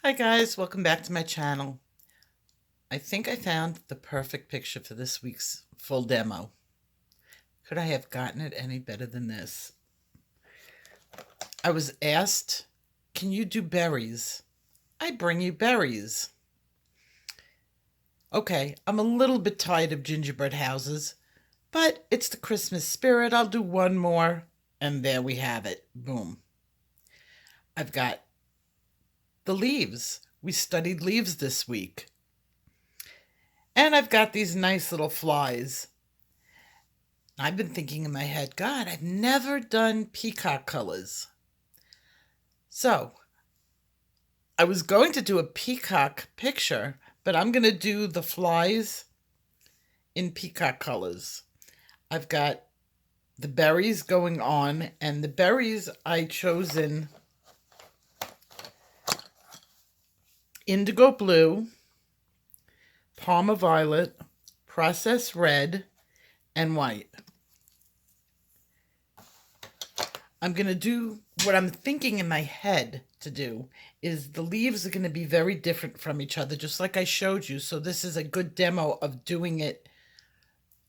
Hi guys, welcome back to my channel. I think I found the perfect picture for this week's full demo. Could I have gotten it any better than this? I was asked, can you do berries? I bring you berries. Okay, I'm a little bit tired of gingerbread houses, but it's the Christmas spirit. I'll do one more, and there we have it. Boom. I've got the leaves. We studied leaves this week. And I've got these nice little flies. I've been thinking in my head, God, I've never done peacock colors. So I was going to do a peacock picture, but I'm going to do the flies in peacock colors. I've got the berries going on, and the berries I chosen indigo blue, Parma violet, processed red, and white. I'm going to do what I'm thinking in my head to do is the leaves are going to be very different from each other, just like I showed you. So this is a good demo of doing it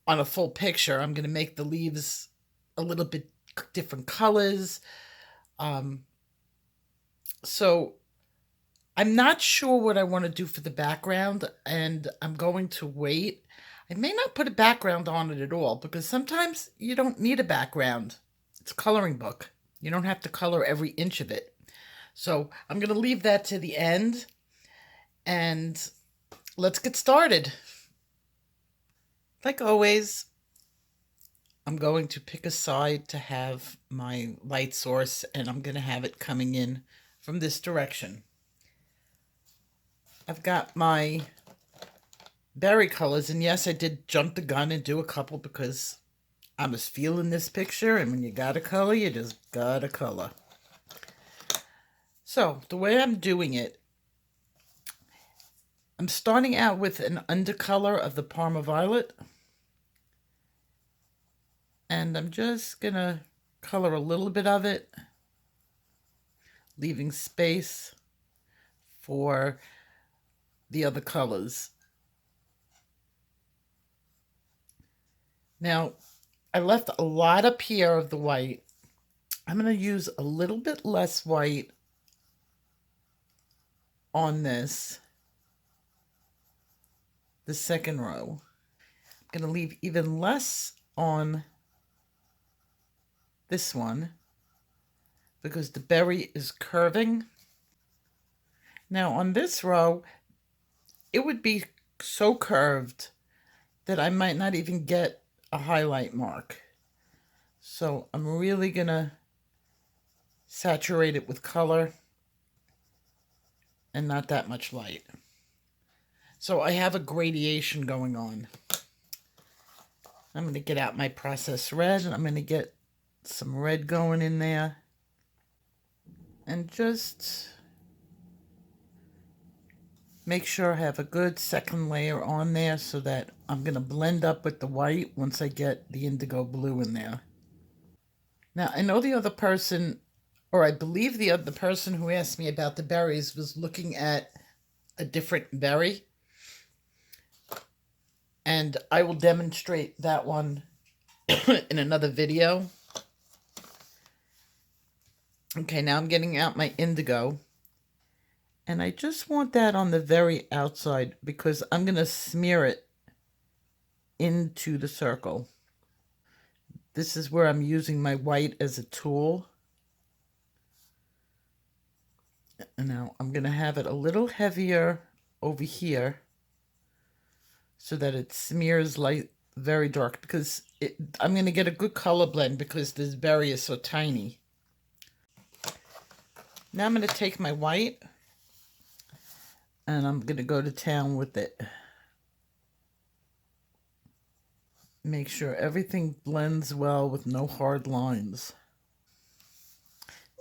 on a full picture. I'm going to make the leaves a little bit different colors. So I'm not sure what I want to do for the background, and I'm going to wait. I may not put a background on it at all because sometimes you don't need a background. It's a coloring book. You don't have to color every inch of it. So I'm going to leave that to the end, and let's get started. Like always, I'm going to pick a side to have my light source, and I'm going to have it coming in from this direction. I've got my berry colors, and yes, I did jump the gun and do a couple because I was feeling this picture, and when you got a color, you just got a color. So the way I'm doing it, I'm starting out with an undercolor of the Parma violet, and I'm just gonna color a little bit of it, leaving space for the other colors. Now, I left a lot up here of the white. I'm going to use a little bit less white on this, the second row. I'm going to leave even less on this one because the berry is curving. Now on this row, it would be so curved that I might not even get a highlight mark. So I'm really going to saturate it with color and not that much light. So I have a gradation going on. I'm going to get out my processed red, and I'm going to get some red going in there. And just make sure I have a good second layer on there so that I'm going to blend up with the white once I get the indigo blue in there. Now, I know the other person, or I believe the other person who asked me about the berries was looking at a different berry. And I will demonstrate that one in another video. Okay, now I'm getting out my indigo. And I just want that on the very outside because I'm going to smear it into the circle. This is where I'm using my white as a tool. And now I'm going to have it a little heavier over here so that it smears light very dark because I'm going to get a good color blend because this berry is so tiny. Now I'm going to take my white and I'm going to go to town with it. Make sure everything blends well with no hard lines.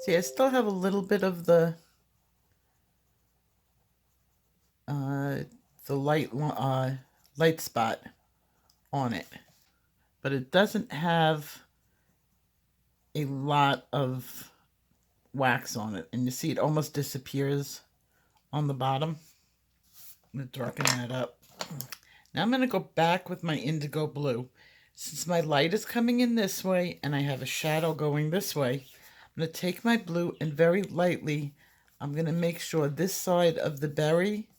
See, I still have a little bit of the light spot on it, but it doesn't have a lot of wax on it, and you see it almost disappears on the bottom. I'm going to darken that up. Now I'm going to go back with my indigo blue. Since my light is coming in this way and I have a shadow going this way, I'm going to take my blue and very lightly, I'm going to make sure this side of the berry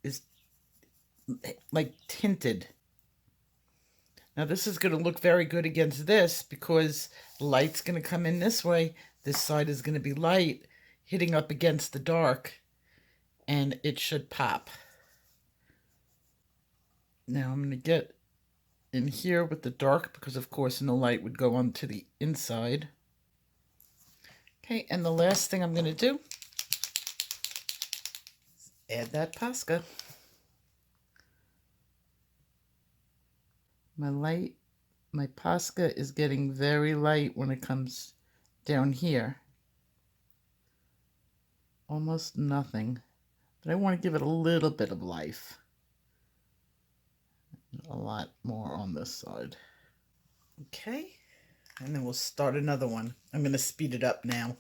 is like tinted. Now this is going to look very good against this because the light's going to come in this way. This side is going to be light hitting up against the dark, and it should pop. Now I'm going to get in here with the dark because of course no light would go onto the inside. Okay, and the last thing I'm going to do is add that Posca. My Posca is getting very light when it comes down here. Almost nothing, but I want to give it a little bit of life. A lot more on this side. Okay, and then we'll start another one. I'm going to speed it up now.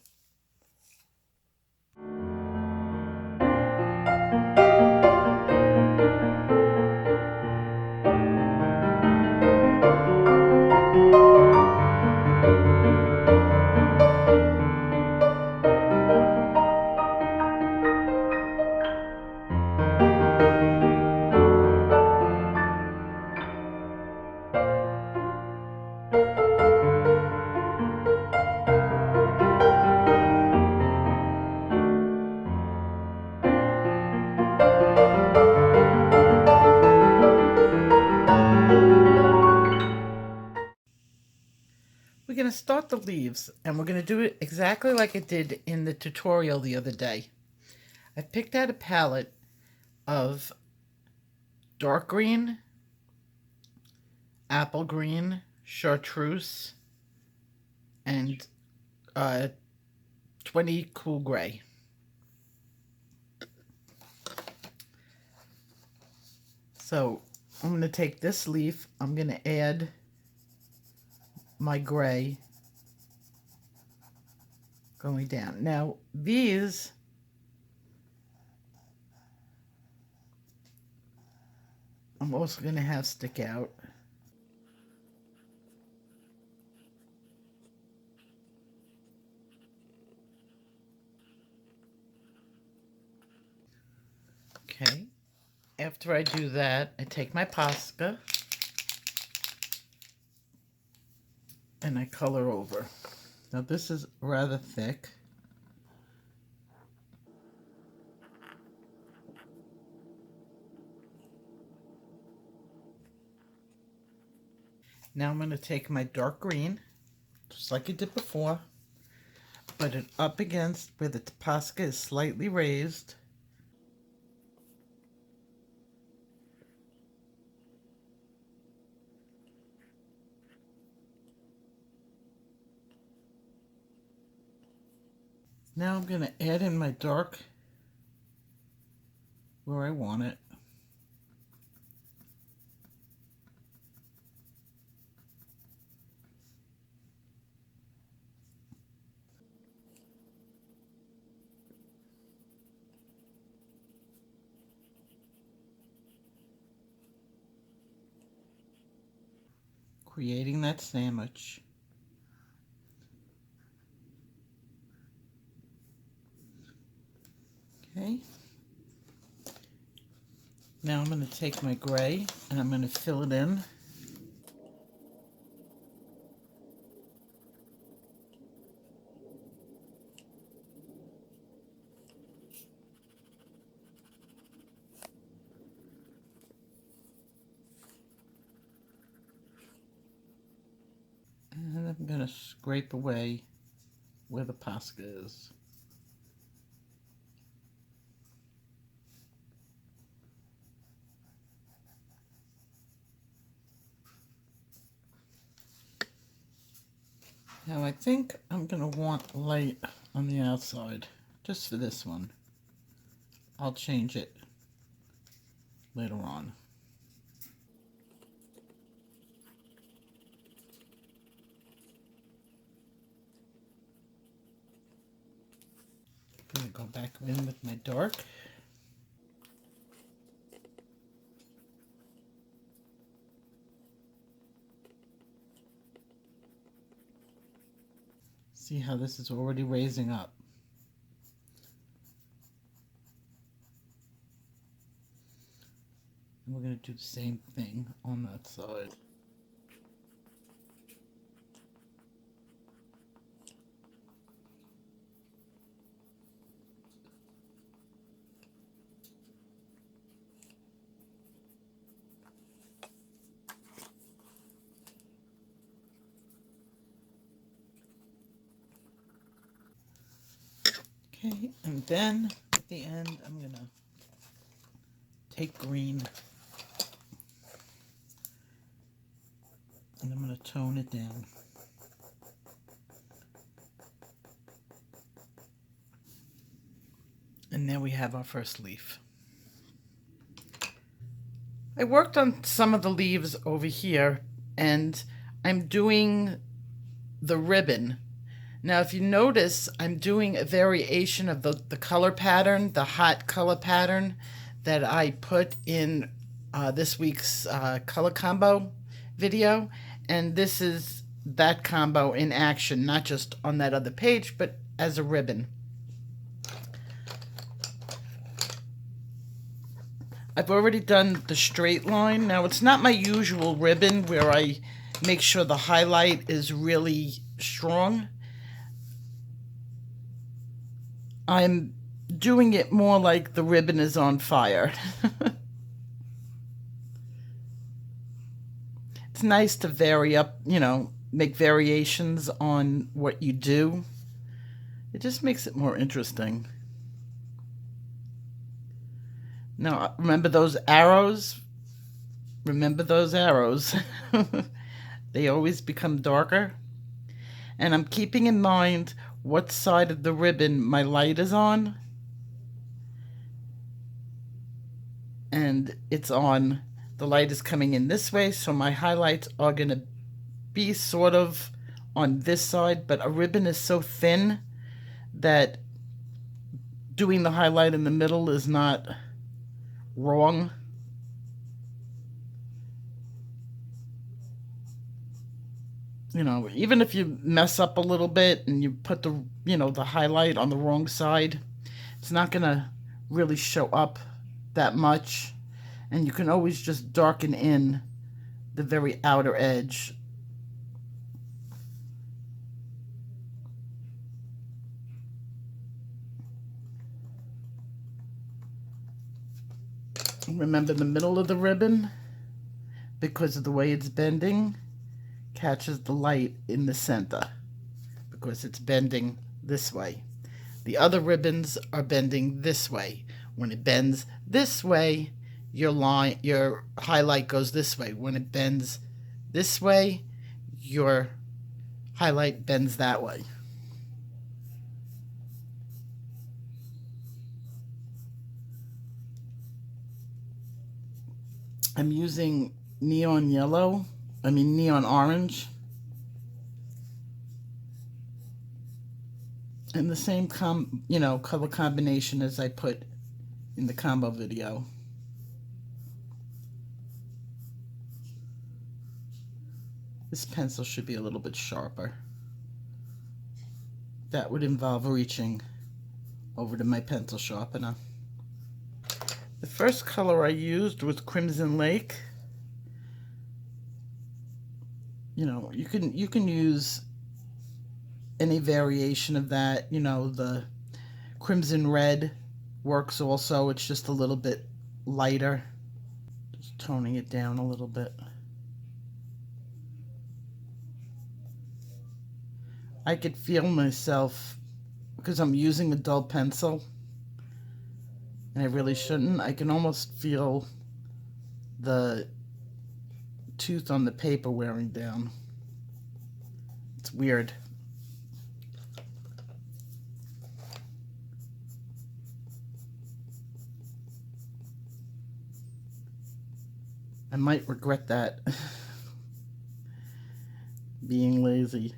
We're going to start the leaves, and we're going to do it exactly like I did in the tutorial the other day. I picked out a palette of dark green, apple green, chartreuse, and 20 cool gray. So I'm going to take this leaf, I'm going to add my gray going down. Now these I'm also going to have stick out. Okay, after I do that, I take my Posca and I color over. Now this is rather thick. Now I'm going to take my dark green, just like I did before, put it up against where the Posca is slightly raised. Now I'm going to add in my dark where I want it. Creating that sandwich. Okay. Now I'm going to take my gray and I'm going to fill it in. And I'm going to scrape away where the Posca is. Now I think I'm going to want light on the outside, just for this one. I'll change it later on. I'm going to go back in with my dark. See how this is already raising up. And we're going to do the same thing on that side. Okay, and then at the end, I'm going to take green and I'm going to tone it down. And there we have our first leaf. I worked on some of the leaves over here, and I'm doing the ribbon. Now, if you notice, I'm doing a variation of the color pattern, the hot color pattern that I put in this week's color combo video. And this is that combo in action, not just on that other page, but as a ribbon. I've already done the straight line. Now, it's not my usual ribbon where I make sure the highlight is really strong. I'm doing it more like the ribbon is on fire. It's nice to vary up, you know, make variations on what you do. It just makes it more interesting. Now, remember those arrows? Remember those arrows. They always become darker. And I'm keeping in mind what side of the ribbon my light is on. And it's on, the light is coming in this way, so my highlights are going to be sort of on this side, but a ribbon is so thin that doing the highlight in the middle is not wrong. You know, even if you mess up a little bit and you put the, you know, the highlight on the wrong side, it's not going to really show up that much. And you can always just darken in the very outer edge. Remember, the middle of the ribbon, because of the way it's bending, catches the light in the center because it's bending this way. The other ribbons are bending this way. When it bends this way, your highlight goes this way. When it bends this way, your highlight bends that way. I'm using neon orange. And the same color combination as I put in the combo video. This pencil should be a little bit sharper. That would involve reaching over to my pencil sharpener. The first color I used was Crimson Lake. You know, you can use any variation of that. You know, the Crimson Red works also. It's just a little bit lighter. Just toning it down a little bit. I could feel myself, because I'm using a dull pencil, and I really shouldn't, I can almost feel the tooth on the paper wearing down. It's weird. I might regret that. Being lazy.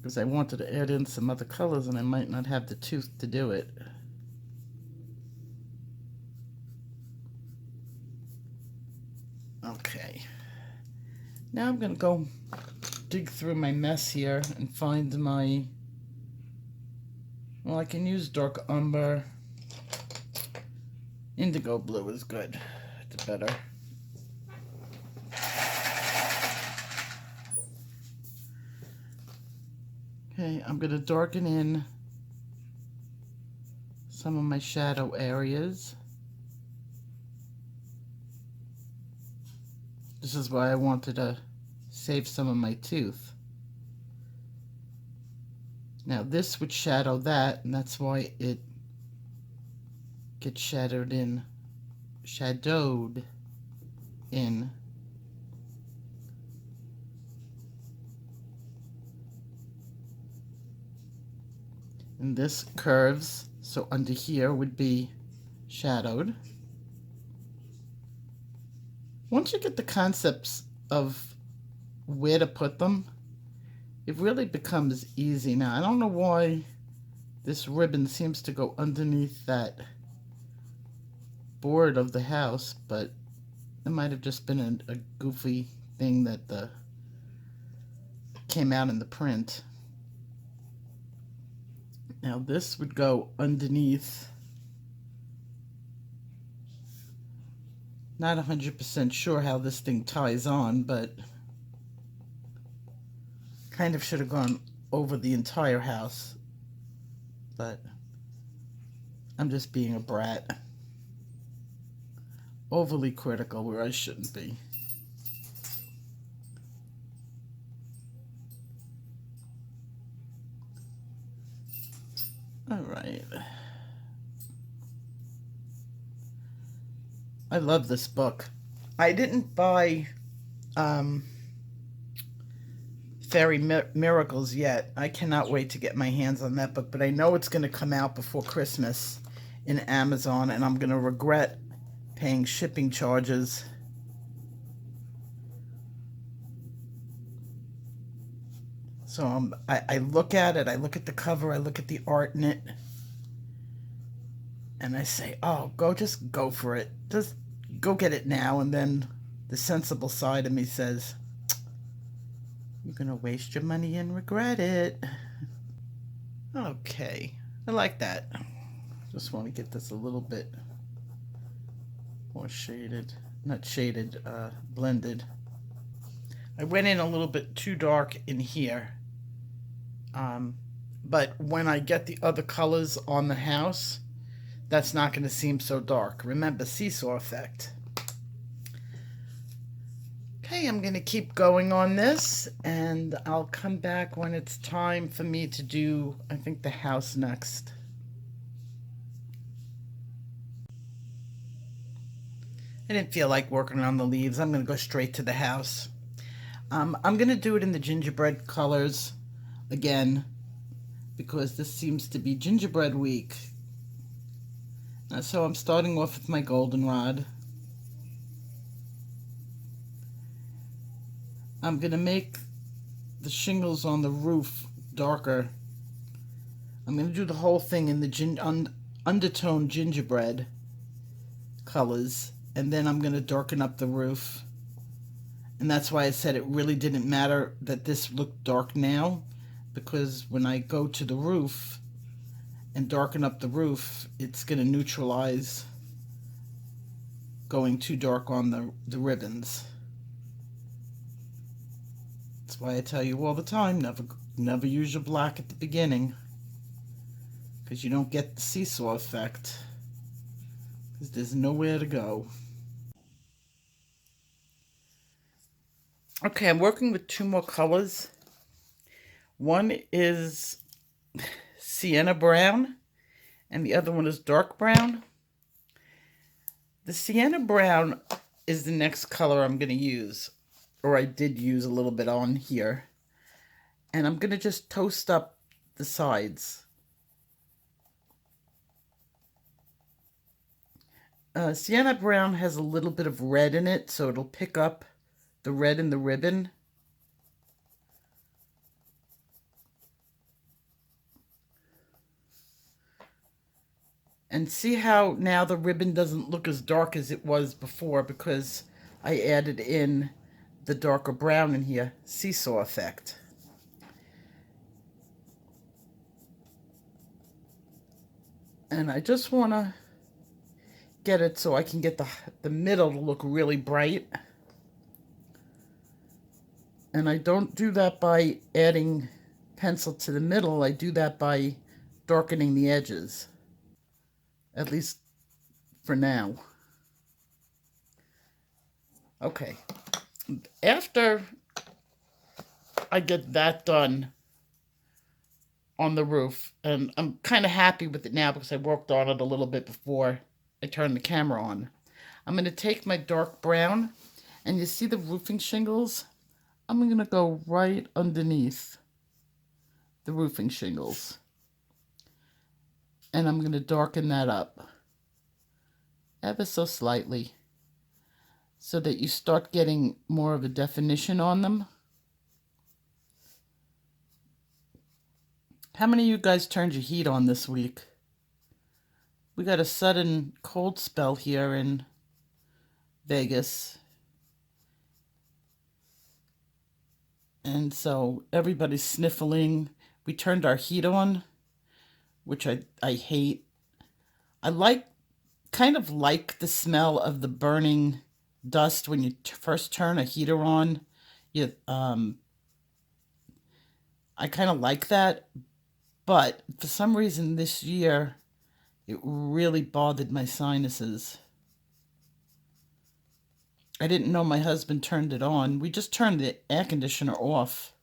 because I wanted to add in some other colors and I might not have the tooth to do it. Okay. Now I'm going to go dig through my mess here and find my, well, I can use dark umber. Indigo blue is good. It's better. Okay, I'm going to darken in some of my shadow areas. This is why I wanted to save some of my tooth. Now this would shadow that, and that's why it gets shadowed in. And this curves, so under here would be shadowed. Once you get the concepts of where to put them, it really becomes easy. Now, I don't know why this ribbon seems to go underneath that board of the house, but it might have just been a goofy thing that came out in the print. Now this would go underneath. Not 100% sure how this thing ties on, but kind of should have gone over the entire house. But I'm just being a brat. Overly critical where I shouldn't be. All right. I love this book. I didn't buy Fairy Miracles yet. I cannot wait to get my hands on that book, but I know it's going to come out before Christmas in Amazon, and I'm going to regret paying shipping charges. So I look at it, I look at the cover, I look at the art in it, and I say, oh, just go for it. Just go get it now. And then the sensible side of me says, you're going to waste your money and regret it. Okay, I like that. Just want to get this a little bit more shaded. Not shaded, blended. I went in a little bit too dark in here. But when I get the other colors on the house, that's not going to seem so dark. Remember, seesaw effect. Okay, I'm going to keep going on this, and I'll come back when it's time for me to do, I think, the house next. I didn't feel like working on the leaves. I'm going to go straight to the house. I'm going to do it in the gingerbread colors again, because this seems to be gingerbread week. So I'm starting off with my goldenrod. I'm going to make the shingles on the roof darker. I'm going to do the whole thing in the undertone gingerbread colors, and then I'm going to darken up the roof. And that's why I said it really didn't matter that this looked dark now, because when I go to the roof and darken up the roof, it's going to neutralize going too dark on the ribbons. That's why I tell you all the time, never use your black at the beginning, because you don't get the seesaw effect, because there's nowhere to go. Okay, I'm working with two more colors. One is sienna brown, and the other one is dark brown. The sienna brown is the next color I'm going to use, or I did use a little bit on here. And I'm going to just toast up the sides. Sienna brown has a little bit of red in it, so it'll pick up the red in the ribbon. And see how now the ribbon doesn't look as dark as it was before because I added in the darker brown in here. Seesaw effect. And I just want to get it so I can get the middle to look really bright. And I don't do that by adding pencil to the middle. I do that by darkening the edges, at least for now. Okay, after I get that done on the roof, and I'm kind of happy with it now because I worked on it a little bit before I turned the camera on. I'm going to take my dark brown, and you see the roofing shingles? I'm going to go right underneath the roofing shingles. And I'm going to darken that up ever so slightly so that you start getting more of a definition on them. How many of you guys turned your heat on this week? We got a sudden cold spell here in Vegas. And so everybody's sniffling. We turned our heat on, which I hate. I kind of like the smell of the burning dust when you first turn a heater on. I kind of like that, but for some reason this year, it really bothered my sinuses. I didn't know my husband turned it on. We just turned the air conditioner off.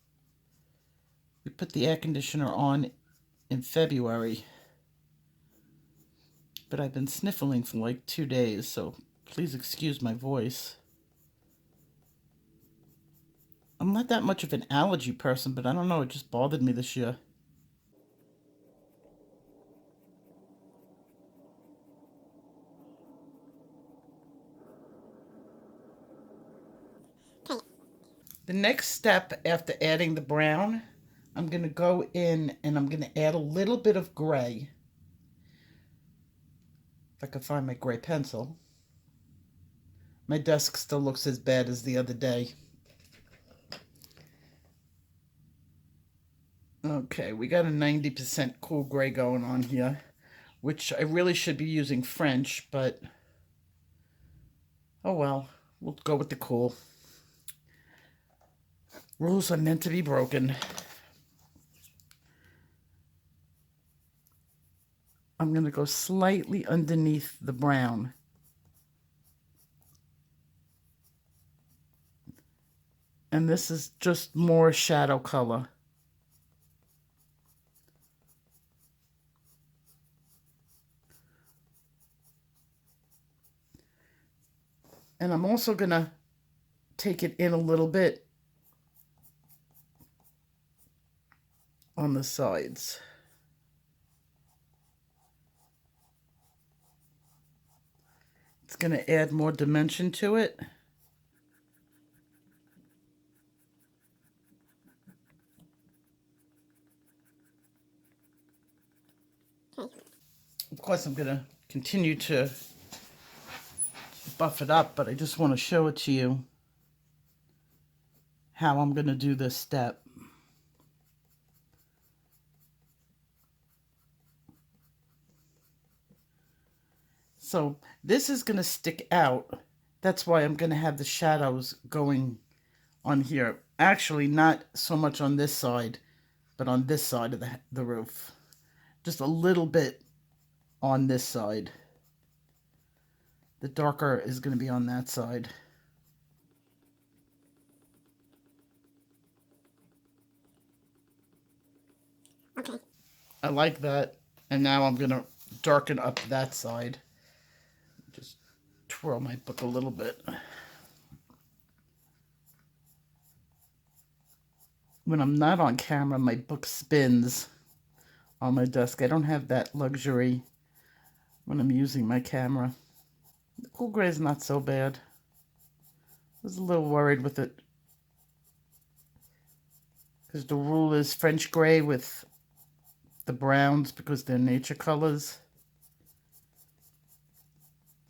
We put the air conditioner on in February. But I've been sniffling for like 2 days, so please excuse my voice. I'm not that much of an allergy person, but I don't know, it just bothered me this year. The next step after adding the brown, I'm going to go in and I'm going to add a little bit of gray. If I can find my gray pencil. My desk still looks as bad as the other day. Okay, we got a 90% cool gray going on here, which I really should be using French, but oh well, we'll go with the cool. Rules are meant to be broken. I'm going to go slightly underneath the brown. And this is just more shadow color. And I'm also going to take it in a little bit on the sides. It's going to add more dimension to it. Of course, I'm going to continue to buff it up, but I just want to show it to you how I'm going to do this step. So this is going to stick out. That's why I'm going to have the shadows going on here. Actually, not so much on this side, but on this side of the roof. Just a little bit on this side. The darker is going to be on that side. Okay. I like that. And now I'm going to darken up that side. Just twirl my book a little bit. When I'm not on camera, my book spins on my desk. I don't have that luxury when I'm using my camera. The cool gray is not so bad. I was a little worried with it because the rule is French gray with the browns because they're nature colors.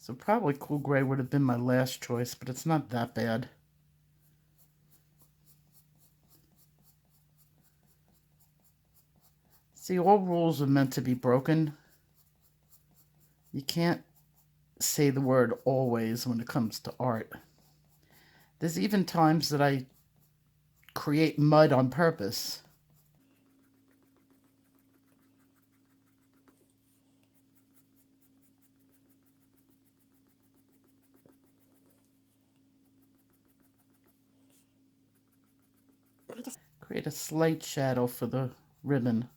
So probably cool gray would have been my last choice, but it's not that bad. See, all rules are meant to be broken. You can't say the word always when it comes to art. There's even times that I create mud on purpose. Create a slight shadow for the ribbon.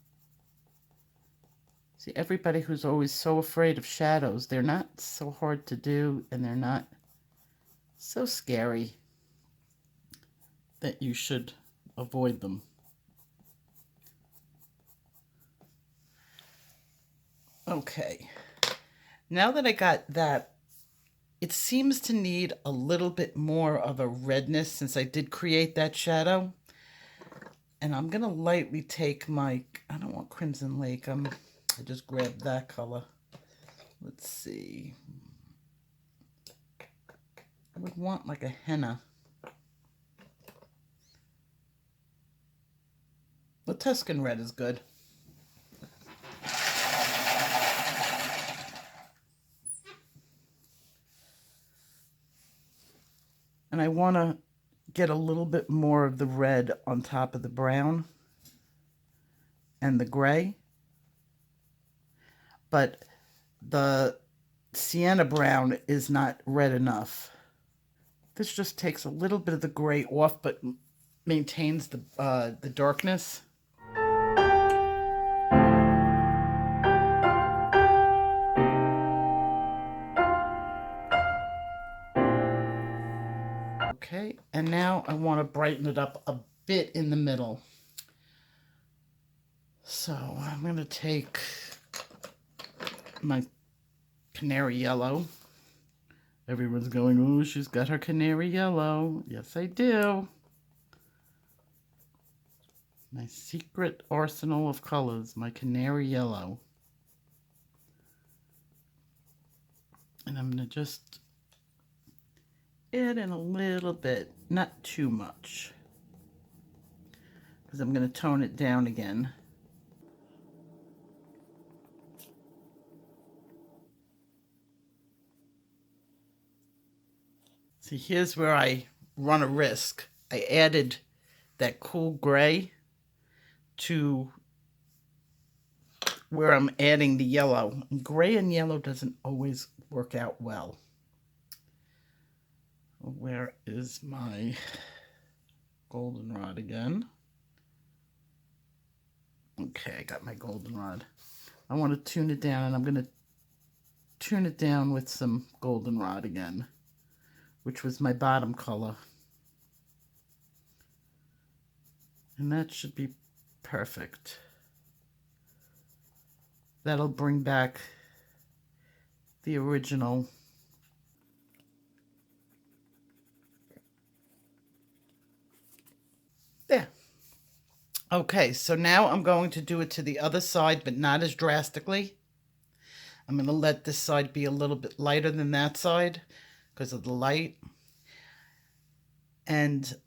See, everybody who's always so afraid of shadows, they're not so hard to do, and they're not so scary that you should avoid them. Okay, now that I got that, it seems to need a little bit more of a redness since I did create that shadow. And I'm going to lightly take my, I don't want Crimson Lake, I just grabbed that color. Let's see. I would want like a henna. The Tuscan red is good. And I want to get a little bit more of the red on top of the brown and the gray. But the sienna brown is not red enough. This just takes a little bit of the gray off, but maintains the darkness. Okay, and now I want to brighten it up a bit in the middle. So I'm going to take my canary yellow. Everyone's going, oh, she's got her canary yellow. Yes, I do. My secret arsenal of colors, my canary yellow. And I'm going to just add in a little bit, not too much, because I'm going to tone it down again. See, here's where I run a risk. I added that cool gray to where I'm adding the yellow. Gray and yellow doesn't always work out well. Where is my goldenrod again? Okay, I got my goldenrod. I want to tune it down, and I'm going to tune it down with some goldenrod again, which was my bottom color. And that should be perfect. That'll bring back the original. There. Okay, so now I'm going to do it to the other side, but not as drastically. I'm going to let this side be a little bit lighter than that side because of the light. And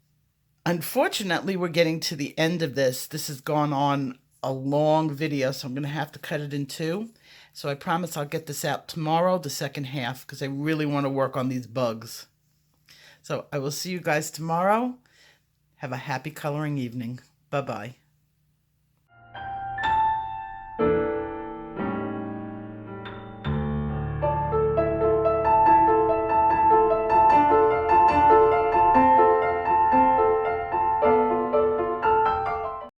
unfortunately, we're getting to the end of this. This has gone on a long video, so I'm going to have to cut it in two. So I promise I'll get this out tomorrow, the second half, because I really want to work on these bugs. So I will see you guys tomorrow. Have a happy coloring evening. Bye-bye.